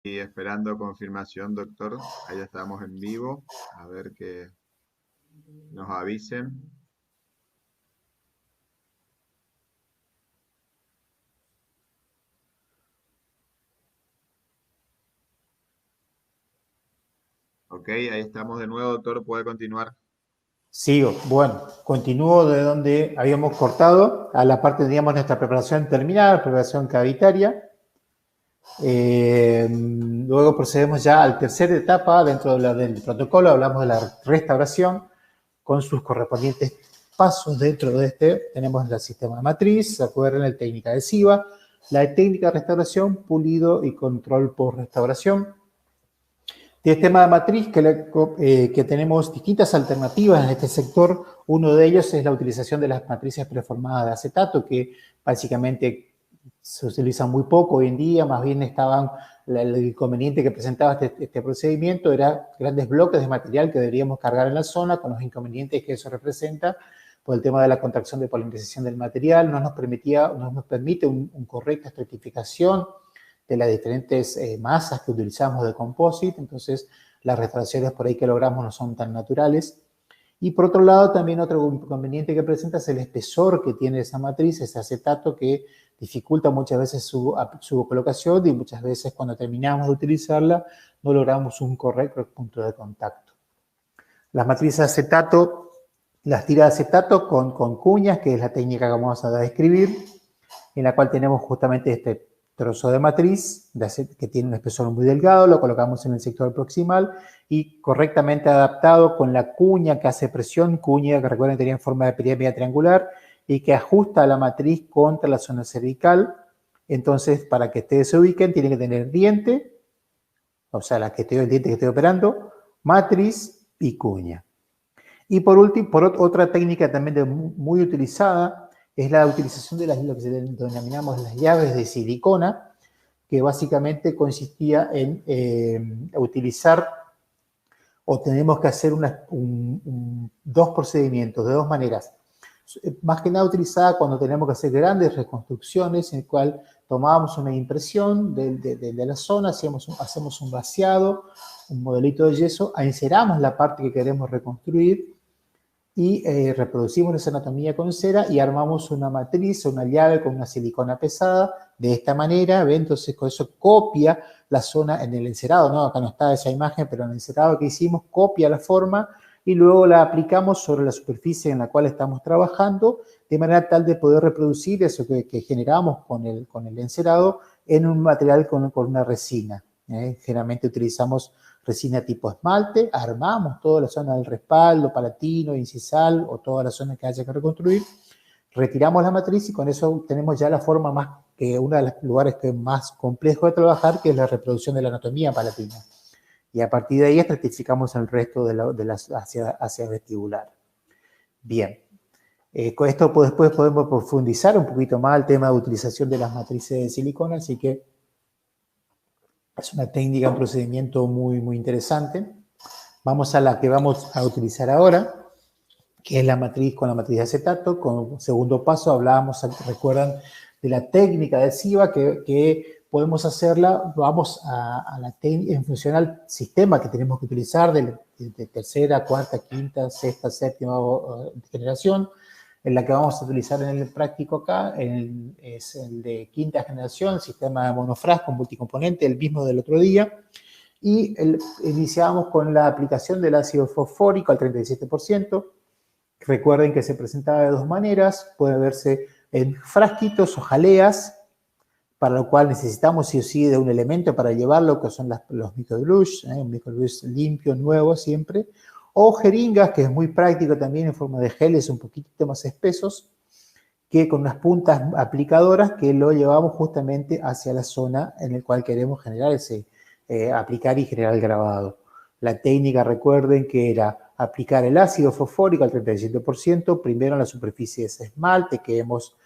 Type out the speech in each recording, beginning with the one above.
Y esperando confirmación, doctor. Ahí ya estamos en vivo. A ver que nos avisen. Ok, ahí estamos de nuevo, doctor. Puede continuar. Sigo. Bueno, continúo de donde habíamos cortado, a la parte, digamos, nuestra preparación terminada, preparación cavitaria. Luego procedemos ya a la tercera etapa dentro del protocolo, hablamos de la restauración con sus correspondientes pasos. Dentro de este tenemos el sistema de matriz, se acuerdan, la técnica adhesiva, la técnica de restauración, pulido y control por restauración. De tema de matriz, que tenemos distintas alternativas en este sector. Uno de ellos es la utilización de las matrices preformadas de acetato, que básicamente se utilizan muy poco hoy en día. Más bien el inconveniente que presentaba este procedimiento era grandes bloques de material que deberíamos cargar en la zona, con los inconvenientes que eso representa por el tema de la contracción de polimerización del material. No nos permite una correcta estratificación de las diferentes masas que utilizamos de composite. Entonces las restauraciones por ahí que logramos no son tan naturales. Y por otro lado, también otro inconveniente que presenta es el espesor que tiene esa matriz, ese acetato, que dificulta muchas veces su colocación, y muchas veces cuando terminamos de utilizarla no logramos un correcto punto de contacto. Las matrices de acetato, las tiras de acetato con cuñas, que es la técnica que vamos a describir, en la cual tenemos justamente este trozo de matriz que tiene un espesor muy delgado, lo colocamos en el sector proximal y correctamente adaptado con la cuña que hace presión, cuña que recuerden tenía forma de pirámide triangular y que ajusta la matriz contra la zona cervical. Entonces, para que ustedes se ubiquen, tiene que tener diente, o sea, el diente que estoy operando, matriz y cuña. Y por último, otra técnica también muy utilizada es la utilización de lo que denominamos las llaves de silicona, que básicamente consistía en utilizar, o tenemos que hacer dos procedimientos de dos maneras. Más que nada utilizada cuando tenemos que hacer grandes reconstrucciones, en el cual tomábamos una impresión de la zona, hacemos un vaciado, un modelito de yeso, enceramos la parte que queremos reconstruir y reproducimos esa anatomía con cera y armamos una matriz o una llave con una silicona pesada de esta manera. ¿Ve? Entonces con eso copia la zona en el encerado, ¿no? Acá no está esa imagen, pero en el encerado que hicimos copia la forma y luego la aplicamos sobre la superficie en la cual estamos trabajando, de manera tal de poder reproducir eso que generamos con el encerado en un material con una resina. Generalmente utilizamos resina tipo esmalte, armamos toda la zona del respaldo, palatino, incisal o toda la zona que haya que reconstruir, retiramos la matriz y con eso tenemos ya la forma uno de los lugares que es más complejo de trabajar, que es la reproducción de la anatomía palatina. Y a partir de ahí estratificamos el resto de la hacia vestibular. Bien. Con esto después podemos profundizar un poquito más el tema de utilización de las matrices de silicona, así que es una técnica, un procedimiento muy, muy interesante. Vamos a la que vamos a utilizar ahora, que es la matriz con la matriz de acetato. Como segundo paso hablábamos, recuerdan, de la técnica adhesiva que podemos hacerla. Vamos a la técnica en función al sistema que tenemos que utilizar de tercera, cuarta, quinta, sexta, séptima generación. En la que vamos a utilizar en el práctico acá es el de quinta generación, el sistema de monofrasco multicomponente, el mismo del otro día. Y iniciamos con la aplicación del ácido fosfórico al 37%. Recuerden que se presentaba de dos maneras, puede verse en frasquitos o jaleas, para lo cual necesitamos sí o sí de un elemento para llevarlo, que son los microbrush, un microbrush limpio, nuevo siempre, o jeringas, que es muy práctico también en forma de geles un poquitito más espesos, que con unas puntas aplicadoras que lo llevamos justamente hacia la zona en la cual queremos generar aplicar y generar el grabado. La técnica, recuerden que era aplicar el ácido fosfórico al 37%, primero en la superficie de ese esmalte que hemos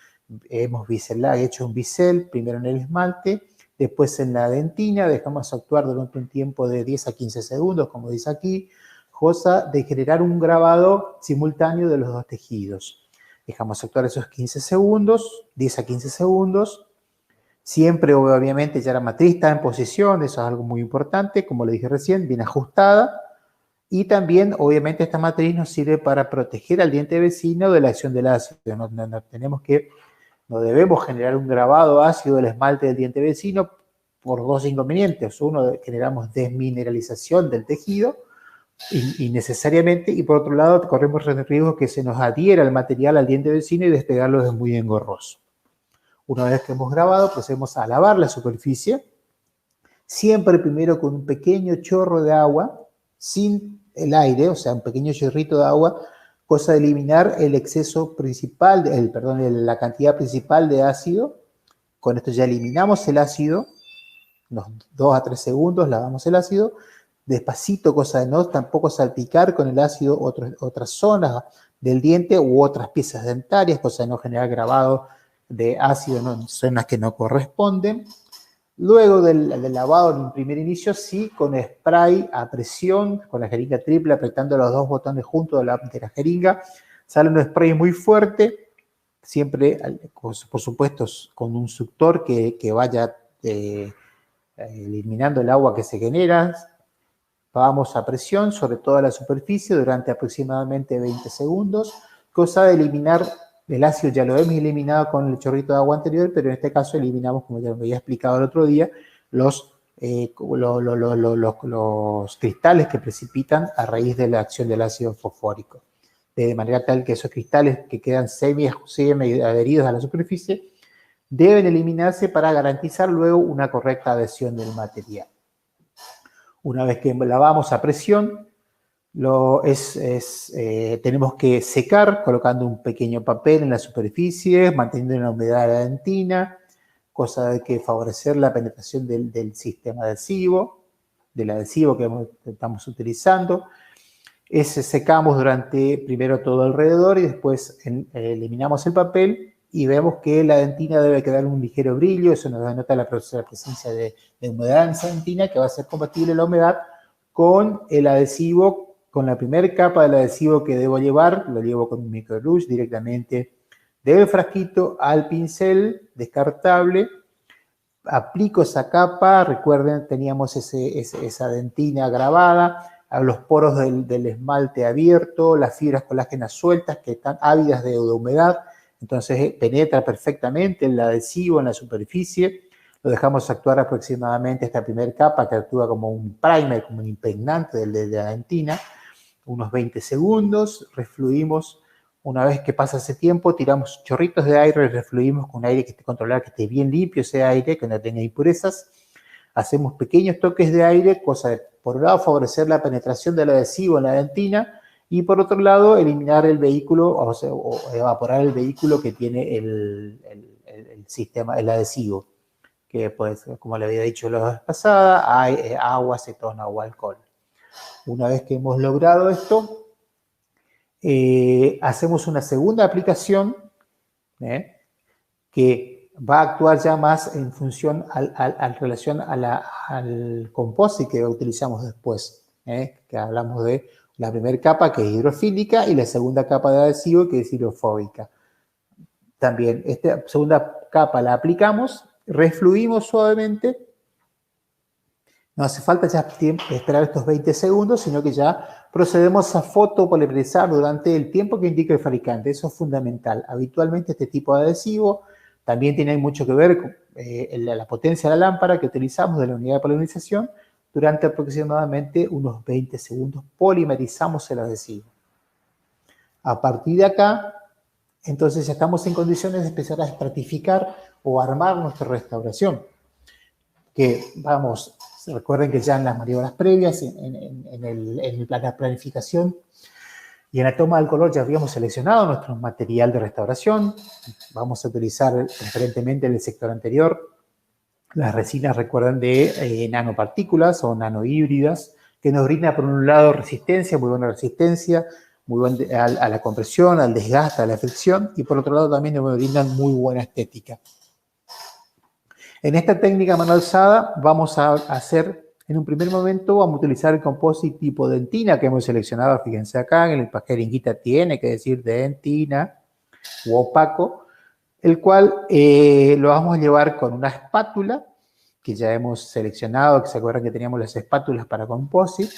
hecho un bisel, primero en el esmalte, después en la dentina, dejamos actuar durante un tiempo de 10 a 15 segundos, como dice aquí, cosa de generar un grabado simultáneo de los dos tejidos. Dejamos actuar esos 15 segundos, 10 a 15 segundos, Siempre, obviamente, ya la matriz está en posición, eso es algo muy importante, como le dije recién, bien ajustada. Y también, obviamente, esta matriz nos sirve para proteger al diente vecino de la acción del ácido. No debemos generar un grabado ácido del esmalte del diente vecino por dos inconvenientes. Uno, generamos desmineralización del tejido innecesariamente, y por otro lado, corremos el riesgo que se nos adhiera el material al diente vecino y despegarlo es muy engorroso. Una vez que hemos grabado, procedemos a lavar la superficie, siempre primero con un pequeño chorro de agua, sin el aire, o sea, un pequeño chorrito de agua, cosa de eliminar el exceso principal, la cantidad principal de ácido. Con esto ya eliminamos el ácido, unos 2 a 3 segundos lavamos el ácido, despacito, cosa de no tampoco salpicar con el ácido otras zonas del diente u otras piezas dentarias, cosa de no generar grabado de ácido en zonas que no corresponden. Luego del lavado en un primer inicio, sí, con spray a presión, con la jeringa triple, apretando los dos botones juntos de la jeringa, sale un spray muy fuerte, siempre, por supuesto, con un suctor que vaya eliminando el agua que se genera. Vamos a presión sobre toda la superficie durante aproximadamente 20 segundos, cosa de eliminar el ácido. Ya lo hemos eliminado con el chorrito de agua anterior, pero en este caso eliminamos, como ya lo había explicado el otro día, los cristales que precipitan a raíz de la acción del ácido fosfórico. De manera tal que esos cristales que quedan semi adheridos a la superficie deben eliminarse para garantizar luego una correcta adhesión del material. Una vez que lavamos a presión, tenemos que secar colocando un pequeño papel en la superficie, manteniendo la humedad de la dentina, cosa de que favorecer la penetración del sistema adhesivo, del adhesivo que estamos utilizando. Secamos durante primero todo alrededor y después eliminamos el papel y vemos que la dentina debe quedar un ligero brillo. Eso nos denota la presencia de humedad en esa dentina, que va a ser compatible la humedad con el adhesivo, con la primera capa del adhesivo que debo llevar. Lo llevo con un microrush directamente del frasquito al pincel descartable. Aplico esa capa. Recuerden, teníamos esa dentina grabada, a los poros del esmalte abierto, las fibras colágenas sueltas que están ávidas de humedad. Entonces penetra perfectamente el adhesivo en la superficie. Lo dejamos actuar aproximadamente esta primera capa, que actúa como un primer, como un impregnante de la dentina, unos 20 segundos. Refluimos. Una vez que pasa ese tiempo, tiramos chorritos de aire y refluimos con aire que esté controlado, que esté bien limpio ese aire, que no tenga impurezas. Hacemos pequeños toques de aire, cosa de, por un lado, favorecer la penetración del adhesivo en la dentina, y por otro lado, eliminar el vehículo, o evaporar el vehículo que tiene el sistema, el adhesivo, que pues, como le había dicho la vez pasada, hay agua, acetona o alcohol. Una vez que hemos logrado esto, hacemos una segunda aplicación que va a actuar ya más en función en relación al composite que utilizamos después, que hablamos de la primera capa, que es hidrofílica, y la segunda capa de adhesivo, que es hidrofóbica. También esta segunda capa la aplicamos, refluimos suavemente. No hace falta ya esperar estos 20 segundos, sino que ya procedemos a fotopolimerizar durante el tiempo que indica el fabricante. Eso es fundamental. Habitualmente este tipo de adhesivo también tiene mucho que ver con la potencia de la lámpara que utilizamos de la unidad de polimerización. Durante aproximadamente unos 20 segundos polimerizamos el adhesivo. A partir de acá, entonces ya estamos en condiciones de empezar a estratificar o armar nuestra restauración. Recuerden que ya en las maniobras previas, en la planificación y en la toma del color ya habíamos seleccionado nuestro material de restauración. Vamos a utilizar preferentemente en el sector anterior las resinas, recuerden, de nanopartículas o nanohíbridas, que nos brinda por un lado resistencia, muy buena resistencia, muy buena a la compresión, al desgaste, a la fricción, y por otro lado también nos brindan muy buena estética. En esta técnica mano alzada vamos a hacer, en un primer momento, vamos a utilizar el composite tipo dentina que hemos seleccionado. Fíjense acá, en el jeringuita tiene que decir dentina u opaco. el cual lo vamos a llevar con una espátula que ya hemos seleccionado, que se acuerdan que teníamos las espátulas para composite,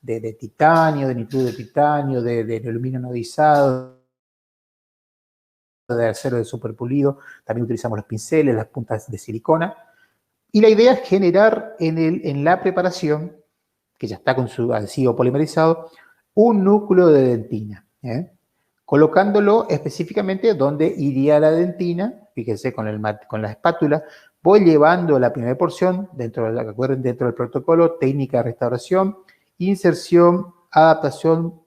de titanio, de nitruro de titanio, de aluminio anodizado, de acero de superpulido, también utilizamos los pinceles, las puntas de silicona, y la idea es generar en la preparación, que ya está con su adhesivo polimerizado, un núcleo de dentina, colocándolo específicamente donde iría la dentina. Fíjense, con la espátula voy llevando la primera porción, recuerden, dentro del protocolo, técnica de restauración, inserción, adaptación,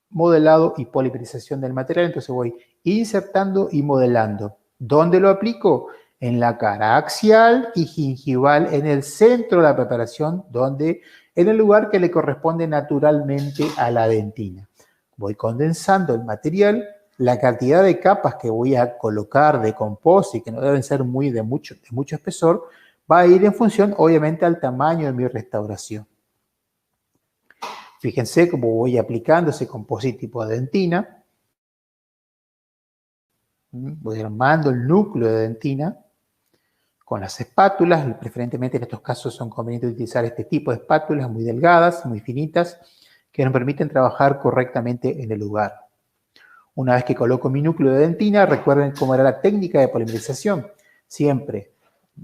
modelado y polimerización del material. Entonces voy insertando y modelando. ¿Dónde lo aplico? En la cara axial y gingival, en el centro de la preparación, en el lugar que le corresponde naturalmente a la dentina. Voy condensando el material, la cantidad de capas que voy a colocar de composite, que no deben ser de mucho espesor, va a ir en función, obviamente, al tamaño de mi restauración. Fíjense cómo voy aplicando ese composite tipo de dentina. Voy armando el núcleo de dentina con las espátulas. Preferentemente en estos casos son convenientes utilizar este tipo de espátulas muy delgadas, muy finitas, que nos permiten trabajar correctamente en el lugar. Una vez que coloco mi núcleo de dentina, recuerden cómo era la técnica de polimerización. Siempre,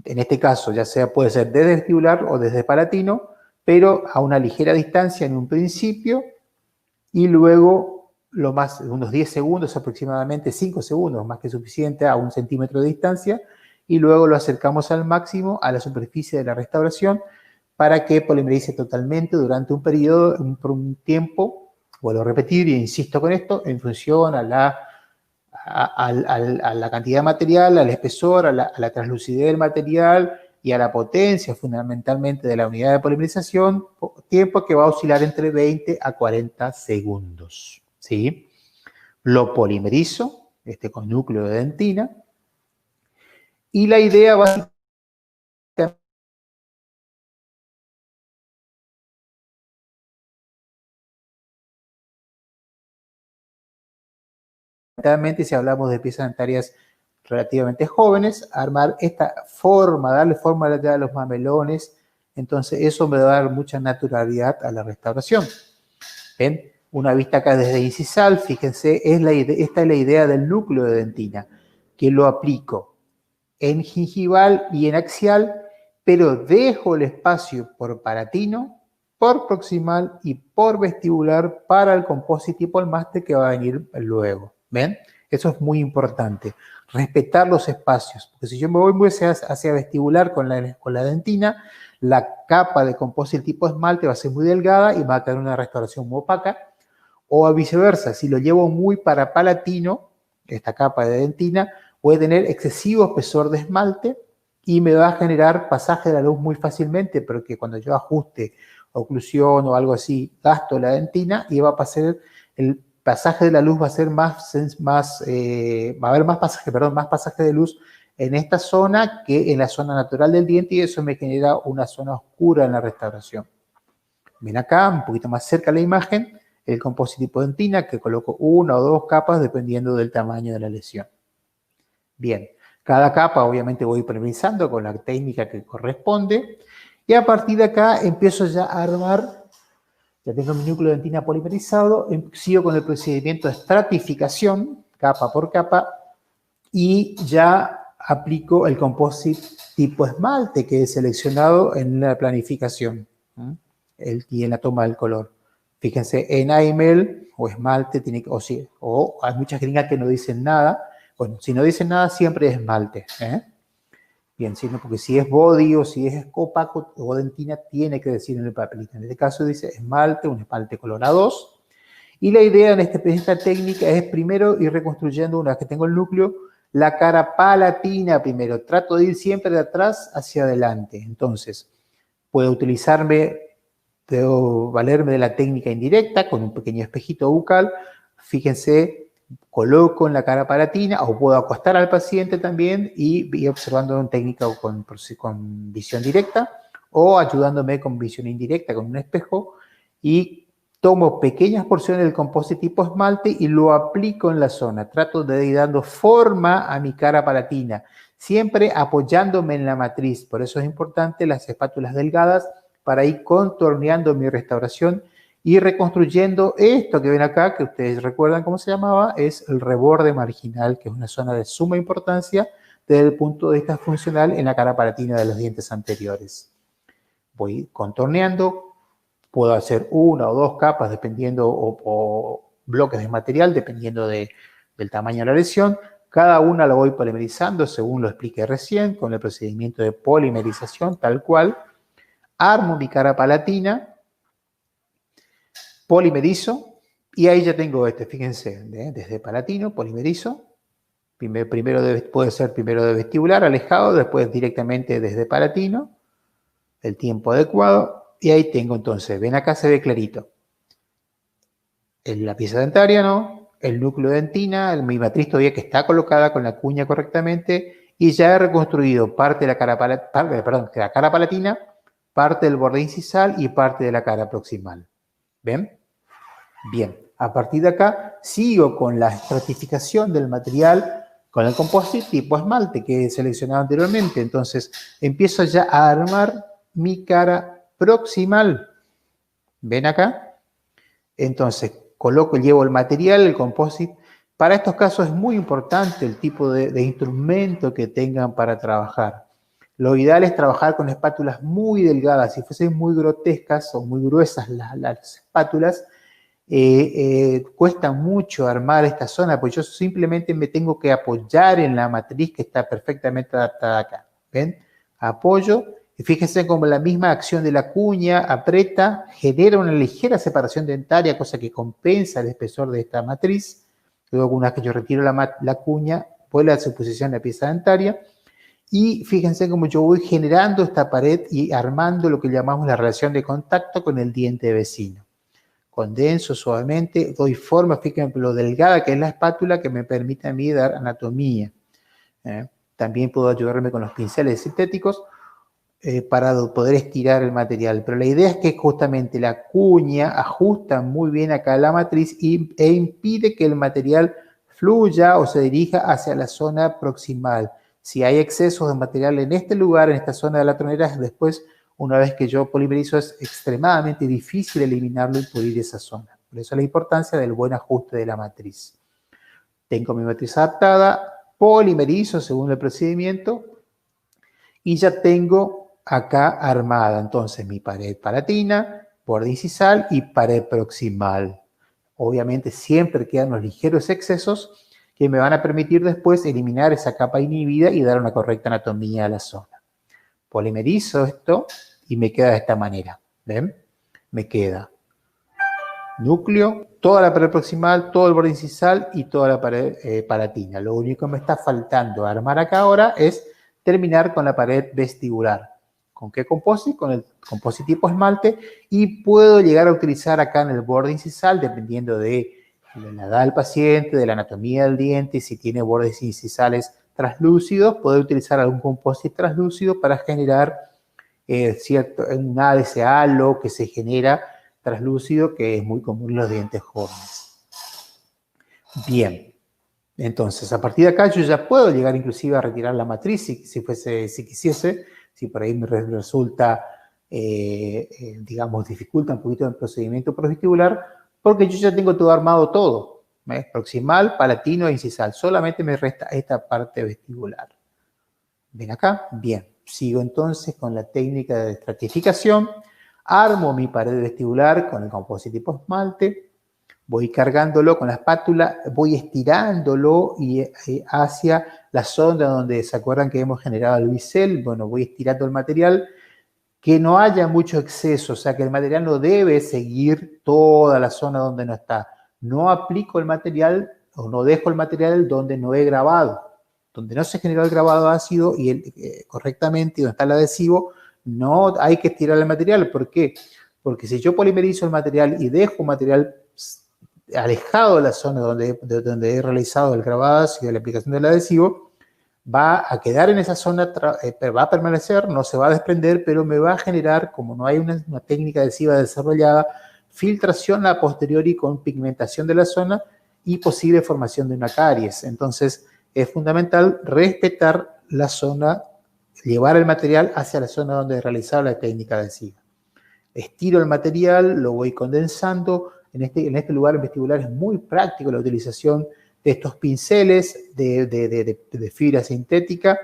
en este caso, ya sea puede ser desde vestibular o desde palatino, pero a una ligera distancia en un principio y luego unos 10 segundos aproximadamente, 5 segundos, más que suficiente, a 1 centímetro de distancia, y luego lo acercamos al máximo a la superficie de la restauración para que polimerice totalmente durante un periodo, por un tiempo. Vuelvo a repetir y insisto con esto, en función a la cantidad de material, al espesor, a la translucidez del material y a la potencia fundamentalmente de la unidad de polimerización, tiempo que va a oscilar entre 20 a 40 segundos. ¿Sí? Lo polimerizo, con núcleo de dentina, y la idea básicamente si hablamos de piezas dentarias relativamente jóvenes, armar esta forma, darle forma a los mamelones. Entonces eso me va a dar mucha naturalidad a la restauración. ¿Ven? Una vista acá desde incisal, fíjense, esta es la idea del núcleo de dentina, que lo aplico en gingival y en axial, pero dejo el espacio por palatino, por proximal y por vestibular para el composite tipo master que va a venir luego. ¿Ven? Eso es muy importante. Respetar los espacios. Porque si yo me voy muy hacia vestibular con la dentina, la capa de composite tipo esmalte va a ser muy delgada y va a tener una restauración muy opaca. O viceversa, si lo llevo muy para palatino, esta capa de dentina, puede tener excesivo espesor de esmalte y me va a generar pasaje de la luz muy fácilmente, porque cuando yo ajuste oclusión o algo así, gasto la dentina y va a pasar, el pasaje de la luz va a ser va a haber más pasaje de luz en esta zona que en la zona natural del diente, y eso me genera una zona oscura en la restauración. Ven acá, un poquito más cerca de la imagen, el composite tipo dentina, que coloco 1 o 2 capas dependiendo del tamaño de la lesión. Bien, cada capa obviamente voy polimerizando con la técnica que corresponde, y a partir de acá empiezo ya a armar. Ya tengo mi núcleo de dentina polimerizado, sigo con el procedimiento de estratificación, capa por capa, y ya aplico el composite tipo esmalte que he seleccionado en la planificación y en la toma del color. Fíjense, enamel o esmalte, o hay muchas gringas que no dicen nada. Bueno, si no dicen nada, siempre es esmalte. Bien, porque si es body o si es opaco o dentina, tiene que decir en el papelito. En este caso dice esmalte, un esmalte color A2. Y la idea en esta técnica es primero ir reconstruyendo, una vez que tengo el núcleo, la cara palatina primero. Trato de ir siempre de atrás hacia adelante. Entonces, puedo valerme de la técnica indirecta con un pequeño espejito bucal. Fíjense, coloco en la cara palatina, o puedo acostar al paciente también y ir observando una técnica con visión directa, o ayudándome con visión indirecta con un espejo, y tomo pequeñas porciones del composite tipo esmalte y lo aplico en la zona. Trato de ir dando forma a mi cara palatina, siempre apoyándome en la matriz. Por eso es importante las espátulas delgadas para ir contorneando mi restauración y reconstruyendo esto que ven acá, que ustedes recuerdan cómo se llamaba, es el reborde marginal, que es una zona de suma importancia desde el punto de vista funcional en la cara palatina de los dientes anteriores. Voy contorneando. Puedo hacer una o dos capas dependiendo, o bloques de material dependiendo del tamaño de la lesión. Cada una la voy polimerizando según lo expliqué recién con el procedimiento de polimerización tal cual. Armo mi cara palatina, polimerizo y ahí ya tengo fíjense, desde palatino, polimerizo. Puede ser primero de vestibular, alejado, después directamente desde palatino, el tiempo adecuado. Y ahí tengo entonces, ven acá se ve clarito. La pieza dentaria, ¿no? El núcleo de dentina, mi matriz todavía que está colocada con la cuña correctamente y ya he reconstruido parte de la cara palatina, parte del borde incisal y parte de la cara proximal. ¿Ven? Bien, a partir de acá sigo con la estratificación del material con el composite tipo esmalte que he seleccionado anteriormente. Entonces empiezo ya a armar mi cara proximal. ¿Ven acá? Entonces, llevo el material, el composite. Para estos casos es muy importante el tipo de instrumento que tengan para trabajar. Lo ideal es trabajar con espátulas muy delgadas. Si fuesen muy grotescas o muy gruesas las espátulas, cuesta mucho armar esta zona, pues yo simplemente me tengo que apoyar en la matriz que está perfectamente adaptada acá. ¿Ven? Apoyo. Y fíjense cómo la misma acción de la cuña aprieta, genera una ligera separación dentaria, cosa que compensa el espesor de esta matriz. Luego, una vez que yo retiro la cuña, vuelve a su posición la pieza dentaria. Y fíjense cómo yo voy generando esta pared y armando lo que llamamos la relación de contacto con el diente vecino. Condenso suavemente, doy forma, fíjense lo delgada que es la espátula que me permite a mí dar anatomía. También puedo ayudarme con los pinceles sintéticos para poder estirar el material. Pero la idea es que justamente la cuña ajusta muy bien acá la matriz e impide que el material fluya o se dirija hacia la zona proximal. Si hay excesos de material en este lugar, en esta zona de la tronera, después, una vez que yo polimerizo, es extremadamente difícil eliminarlo y pulir esa zona. Por eso la importancia del buen ajuste de la matriz. Tengo mi matriz adaptada, polimerizo según el procedimiento y ya tengo acá armada entonces mi pared palatina, borde incisal y pared proximal. Obviamente siempre quedan los ligeros excesos que me van a permitir después eliminar esa capa inhibida y dar una correcta anatomía a la zona. Polimerizo esto y me queda de esta manera. ¿Ven? Me queda núcleo, toda la pared proximal, todo el borde incisal y toda la pared palatina. Lo único que me está faltando armar acá ahora es terminar con la pared vestibular. ¿Con qué composite? Con el composite tipo esmalte y puedo llegar a utilizar acá en el borde incisal, dependiendo de la edad del paciente, de la anatomía del diente, y si tiene bordes incisales translúcidos, puedo utilizar algún composite translúcido para generar un ese halo que se genera translúcido, que es muy común en los dientes jóvenes. Bien, entonces a partir de acá yo ya puedo llegar inclusive a retirar la matriz si quisiese, si por ahí me resulta, digamos, dificulta un poquito el procedimiento prosvestibular, porque yo ya tengo todo armado todo, proximal, palatino e incisal, solamente me resta esta parte vestibular. ¿Ven acá? Bien, sigo entonces con la técnica de estratificación, armo mi pared vestibular con el composite tipo esmalte, voy cargándolo con la espátula, voy estirándolo y hacia la zona donde se acuerdan que hemos generado el bisel. Bueno, voy estirando el material, que no haya mucho exceso, o sea que el material no debe seguir toda la zona donde no está. No aplico el material o no dejo el material donde no he grabado. Donde no se generó el grabado ácido y correctamente, donde está el adhesivo, no hay que estirar el material. ¿Por qué? Porque si yo polimerizo el material y dejo material alejado de la zona donde he realizado el grabado ácido y la aplicación del adhesivo, va a quedar en esa zona, va a permanecer, no se va a desprender, pero me va a generar, como no hay una técnica adhesiva desarrollada, filtración a posteriori con pigmentación de la zona y posible formación de una caries. Entonces, es fundamental respetar la zona, llevar el material hacia la zona donde realizar la técnica de SIGA. Estiro el material, lo voy condensando. En este lugar en vestibular es muy práctico la utilización de estos pinceles de fibra sintética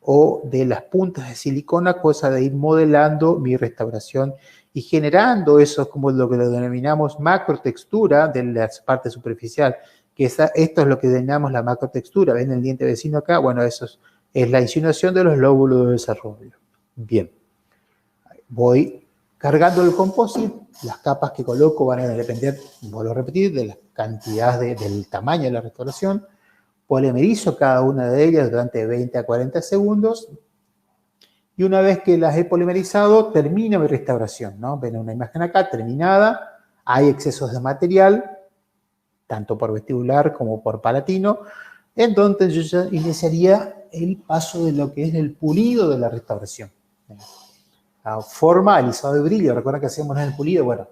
o de las puntas de silicona, cosa de ir modelando mi restauración y generando eso como lo que lo denominamos macrotextura de la parte superficial, que esto es lo que denominamos la macrotextura. ¿Ven el diente vecino acá? Bueno, eso es la insinuación de los lóbulos de desarrollo. Bien, voy cargando el composite. Las capas que coloco van a depender, vuelvo a repetir, de la cantidad del tamaño de la restauración. Polimerizo cada una de ellas durante 20 a 40 segundos y una vez que las he polimerizado, termino mi restauración, ¿no? Ven una imagen acá, terminada. Hay excesos de material, tanto por vestibular como por palatino. Entonces yo ya iniciaría el paso de lo que es el pulido de la restauración. La forma, alisado y brillo, recuerden que hacemos en el pulido. Bueno,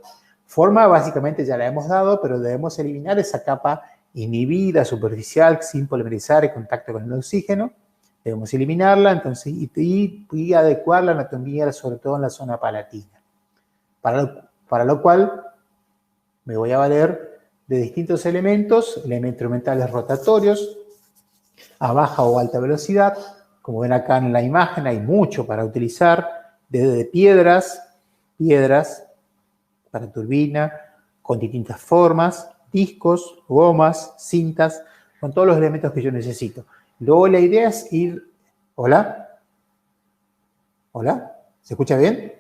forma básicamente ya la hemos dado, pero debemos eliminar esa capa inhibida, superficial, sin polimerizar, en contacto con el oxígeno. Debemos eliminarla, entonces, y adecuar la anatomía, sobre todo en la zona palatina. Para lo cual me voy a valer de distintos elementos instrumentales rotatorios, a baja o alta velocidad. Como ven acá en la imagen, hay mucho para utilizar, desde piedras para turbina, con distintas formas, discos, gomas, cintas, con todos los elementos que yo necesito. Luego la idea es ir... ¿Hola? ¿Hola? ¿Se escucha bien?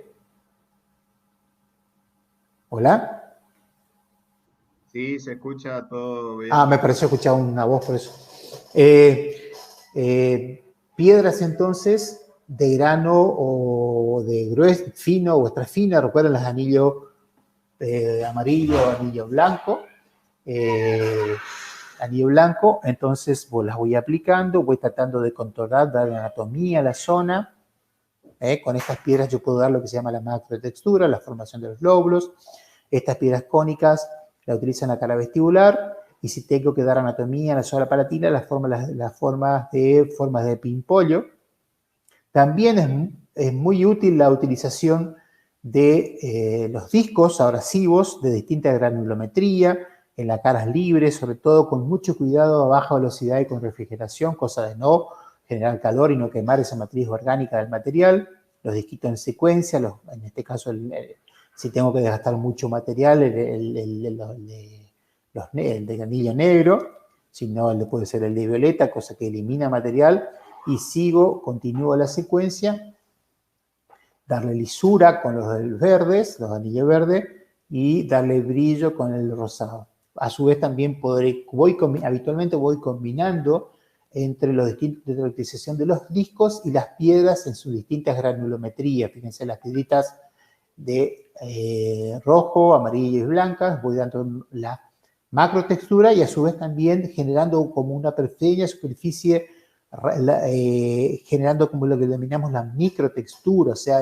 ¿Hola? Sí, se escucha todo bien. Ah, me pareció escuchar una voz por eso. Piedras entonces de grano o de grueso, fino o extra fino, recuerden las de anillo amarillo o anillo blanco. Anillo blanco, entonces las voy aplicando, voy tratando de controlar, dar anatomía a la zona. Con estas piedras yo puedo dar lo que se llama la macrotextura, la formación de los lóbulos. Estas piedras cónicas la utilizan la cara vestibular, y si tengo que dar anatomía a la zona palatina, las formas de pimpollo. También es muy útil la utilización de los discos abrasivos de distinta granulometría, en las caras libres, sobre todo con mucho cuidado a baja velocidad y con refrigeración, cosa de no generar calor y no quemar esa matriz orgánica del material. Los disquitos en secuencia, en este caso, si tengo que desgastar mucho material, el de anillo negro, si no, puede ser el de violeta, cosa que elimina material, y continúo la secuencia, darle lisura con los verdes, los anillos verdes, y darle brillo con el rosado. A su vez también habitualmente voy combinando entre la utilización de los discos y las piedras en sus distintas granulometrías. Fíjense, las piedritas de rojo, amarillo y blancas, voy dando la macrotextura y a su vez también generando como una pequeña superficie, generando como lo que denominamos la microtextura, o sea,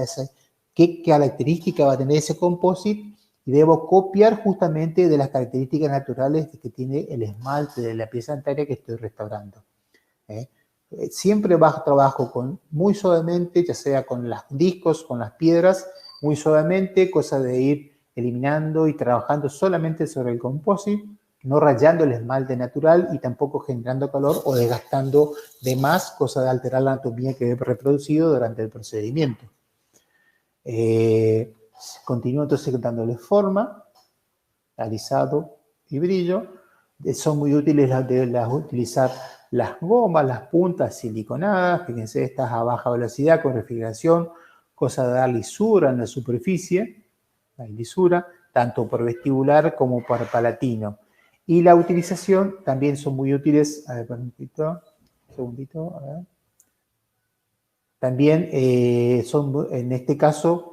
qué característica va a tener ese composite, y debo copiar justamente de las características naturales que tiene el esmalte de la pieza dentaria que estoy restaurando. Siempre trabajo muy suavemente, ya sea con los discos, con las piedras, muy suavemente, cosa de ir eliminando y trabajando solamente sobre el composite, no rayando el esmalte natural y tampoco generando calor o desgastando de más, cosa de alterar la anatomía que he reproducido durante el procedimiento. Continúo entonces dándole forma, alisado y brillo. Son muy útiles utilizar las gomas, las puntas siliconadas, fíjense, estas a baja velocidad con refrigeración, cosa de dar lisura en la superficie, hay lisura, tanto por vestibular como por palatino. Y la utilización también son muy útiles, a ver, un segundito, a ver. También en este caso,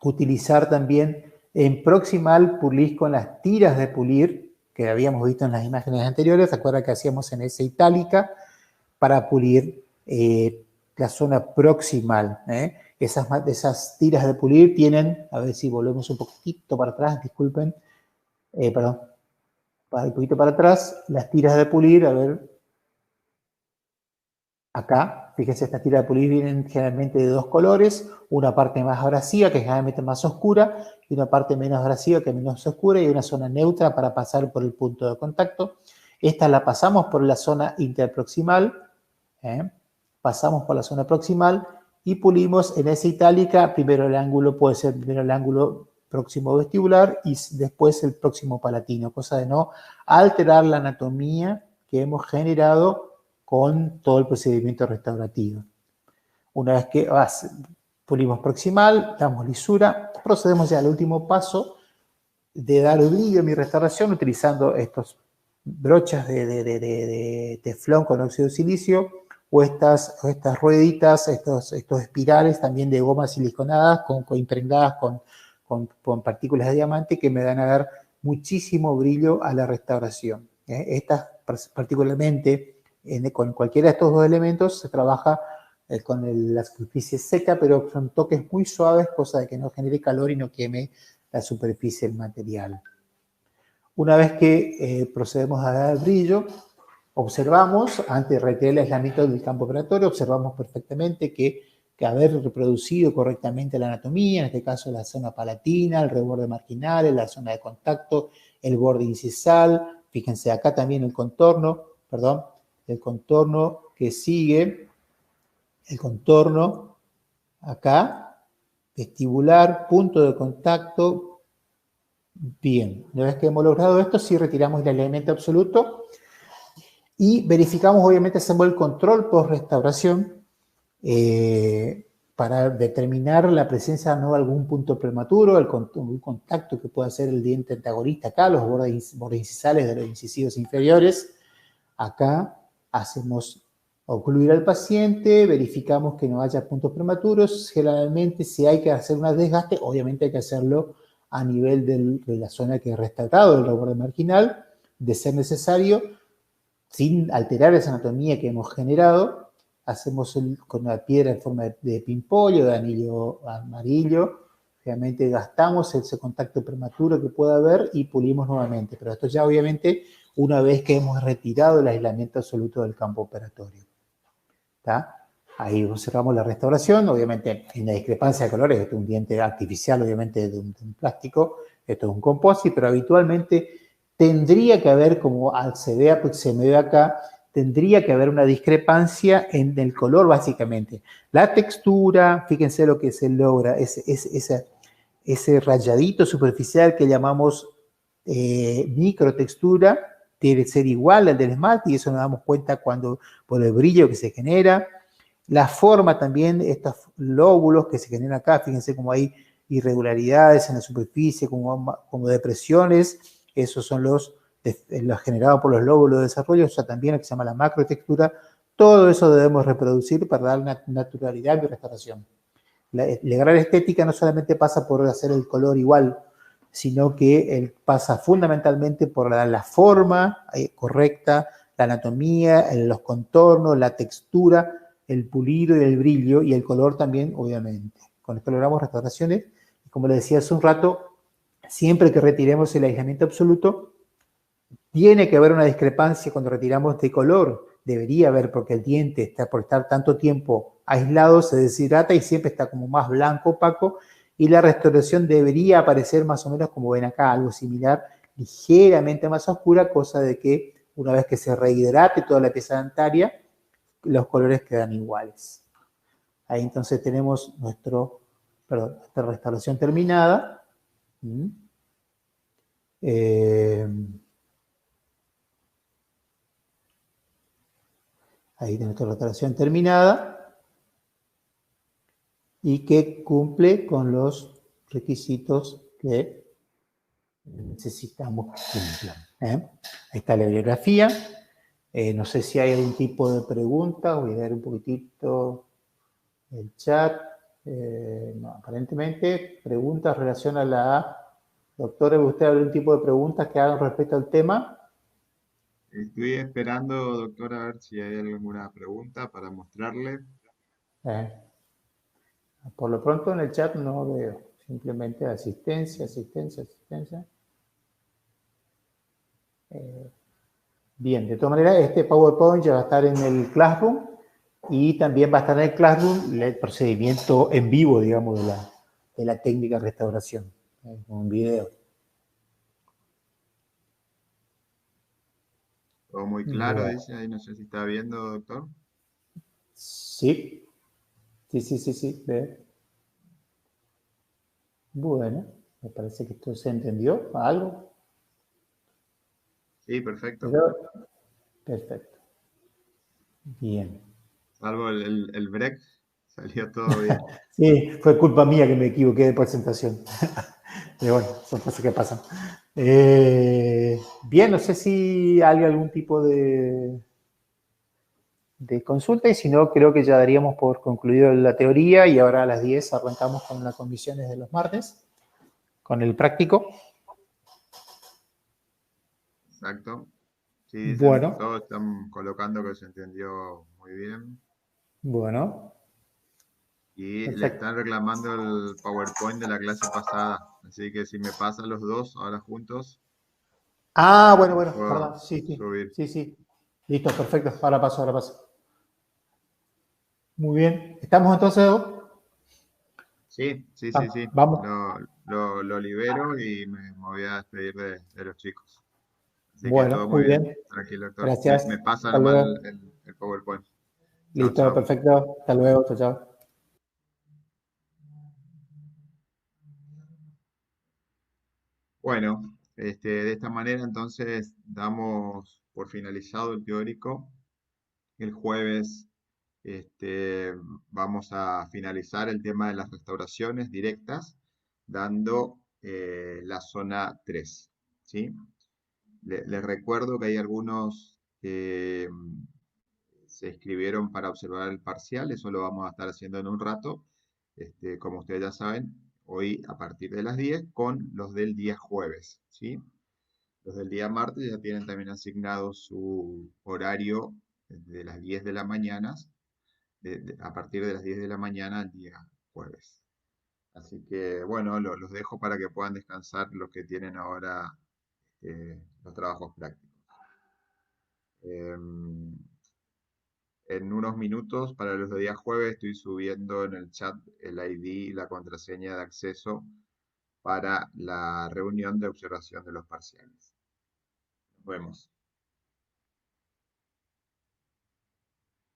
utilizar también en proximal pulir con las tiras de pulir, que habíamos visto en las imágenes anteriores. ¿Se acuerdan que hacíamos en esa itálica para pulir la zona proximal. Esas tiras de pulir tienen, a ver si volvemos un poquitito para atrás, disculpen, perdón, un poquito para atrás, las tiras de pulir, a ver, acá, fíjense, estas tiras de pulir vienen generalmente de dos colores, una parte más abrasiva, que es generalmente más oscura, y una parte menos abrasiva, que es menos oscura, y una zona neutra para pasar por el punto de contacto. Esta la pasamos por la zona interproximal, pasamos por la zona proximal y pulimos en esa itálica, primero el ángulo puede ser primero el ángulo próximo vestibular y después el próximo palatino, cosa de no alterar la anatomía que hemos generado con todo el procedimiento restaurativo. Una vez que pulimos proximal, damos lisura, procedemos ya al último paso de dar brillo a mi restauración utilizando estos brochas de teflón con óxido de silicio o estas rueditas, estos espirales también de gomas siliconadas impregnadas con partículas de diamante que me van a dar muchísimo brillo a la restauración. Estas particularmente con cualquiera de estos dos elementos se trabaja con la superficie seca, pero son toques muy suaves, cosa de que no genere calor y no queme la superficie del material. Una vez que procedemos a dar brillo, observamos, antes de retirar el aislamiento del campo operatorio, observamos perfectamente que haber reproducido correctamente la anatomía, en este caso la zona palatina, el reborde marginal, la zona de contacto, el borde incisal, fíjense acá también el contorno que sigue, el contorno acá, vestibular, punto de contacto. Bien, una vez que hemos logrado esto, sí retiramos el elemento absoluto y verificamos, obviamente, hacemos el control post-restauración para determinar la presencia de algún punto prematuro, algún contacto que pueda ser el diente antagonista acá, los bordes incisales de los incisivos inferiores. Acá hacemos ocluir al paciente, verificamos que no haya puntos prematuros. Generalmente, si hay que hacer un desgaste, obviamente hay que hacerlo a nivel de la zona que es restaurado, del reborde marginal, de ser necesario, sin alterar esa anatomía que hemos generado. Hacemos con una piedra en forma de pimpollo, de anillo amarillo. Realmente gastamos ese contacto prematuro que pueda haber y pulimos nuevamente. Pero esto ya obviamente una vez que hemos retirado el aislamiento absoluto del campo operatorio. ¿Está? Ahí observamos la restauración. Obviamente hay una discrepancia de colores. Esto es un diente artificial, obviamente, de un plástico. Esto es un composite, pero habitualmente tendría que haber, como se me ve acá, tendría que haber una discrepancia en el color, básicamente. La textura, fíjense lo que se logra, ese rayadito superficial que llamamos microtextura, tiene que ser igual al del esmalte y eso nos damos cuenta por el brillo que se genera. La forma también, estos lóbulos que se generan acá, fíjense cómo hay irregularidades en la superficie, como depresiones, esos son los generados por los lóbulos de desarrollo, o sea, también lo que se llama la macrotextura. Todo eso debemos reproducir para dar una naturalidad y restauración. La gran estética no solamente pasa por hacer el color igual, sino que pasa fundamentalmente por la forma correcta, la anatomía, los contornos, la textura, el pulido y el brillo, y el color también, obviamente. Con esto logramos restauraciones, y como les decía hace un rato, siempre que retiremos el aislamiento absoluto, tiene que haber una discrepancia cuando retiramos de color. Debería haber, porque el diente por estar tanto tiempo aislado se deshidrata y siempre está como más blanco, opaco, y la restauración debería aparecer más o menos como ven acá, algo similar, ligeramente más oscura, cosa de que una vez que se rehidrate toda la pieza dentaria, los colores quedan iguales. Ahí entonces tenemos nuestra restauración terminada. Ahí tenemos nuestra restauración terminada y que cumple con los requisitos que necesitamos que cumplan. Ahí está la bibliografía. No sé si hay algún tipo de pregunta. Voy a ver un poquitito el chat. No, aparentemente, preguntas en relación a la... Doctora, ¿usted algún tipo de preguntas que hagan respecto al tema? Estoy esperando, doctora, a ver si hay alguna pregunta para mostrarle. Eh, por lo pronto en el chat no veo. Simplemente asistencia, asistencia, asistencia. Bien, de todas maneras, este PowerPoint ya va a estar en el Classroom y también va a estar en el Classroom el procedimiento en vivo, digamos, de la técnica de restauración. Un video. Todo muy claro, Bueno, dice ahí, no sé si está viendo, doctor. sí, sí, sí, sí, sí. Ve. Bueno, me parece que esto se entendió, algo. Sí, perfecto. Pero, perfecto. Bien. Salvo el break, salió todo bien. Sí, fue culpa mía que me equivoqué de presentación. Pero bueno, son cosas que pasan. Bien, no sé si hay algún tipo de consulta y si no, creo que ya daríamos por concluido la teoría y ahora a las 10 arrancamos con las condiciones de los martes, con el práctico. Exacto. Sí, dicen, Bueno, todos están colocando que se entendió muy bien. bueno, Y le perfecto. están reclamando el PowerPoint de la clase pasada. Así que si me pasan los dos ahora juntos, Ah, bueno, los bueno, puedo perdón, sí, sí, subir. sí, sí. Listo, perfecto, ahora paso, ahora paso. Muy bien, ¿estamos entonces, Edu? Sí, sí, sí, sí. Vamos. Lo libero y me voy a despedir de los chicos. Así que Bueno, todo muy muy bien. bien. Tranquilo, doctor. Gracias. Me pasa Hasta nomás luego. el PowerPoint. Chao, Listo, chao. perfecto. Hasta luego. Chao, chao. Bueno, de esta manera entonces damos por finalizado el teórico. El jueves este, vamos a finalizar el tema de las restauraciones directas, dando la zona 3, ¿sí? Les recuerdo que hay algunos que se escribieron para observar el parcial, eso lo vamos a estar haciendo en un rato, como ustedes ya saben, hoy a partir de las 10 con los del día jueves, ¿sí? Los del día martes ya tienen también asignado su horario de las 10 de la mañana, a partir de las 10 de la mañana al día jueves. Así que bueno, los dejo para que puedan descansar los que tienen ahora los trabajos prácticos. Em, en unos minutos, para los de día jueves, estoy subiendo en el chat el ID y la contraseña de acceso para la reunión de observación de los parciales. Nos vemos.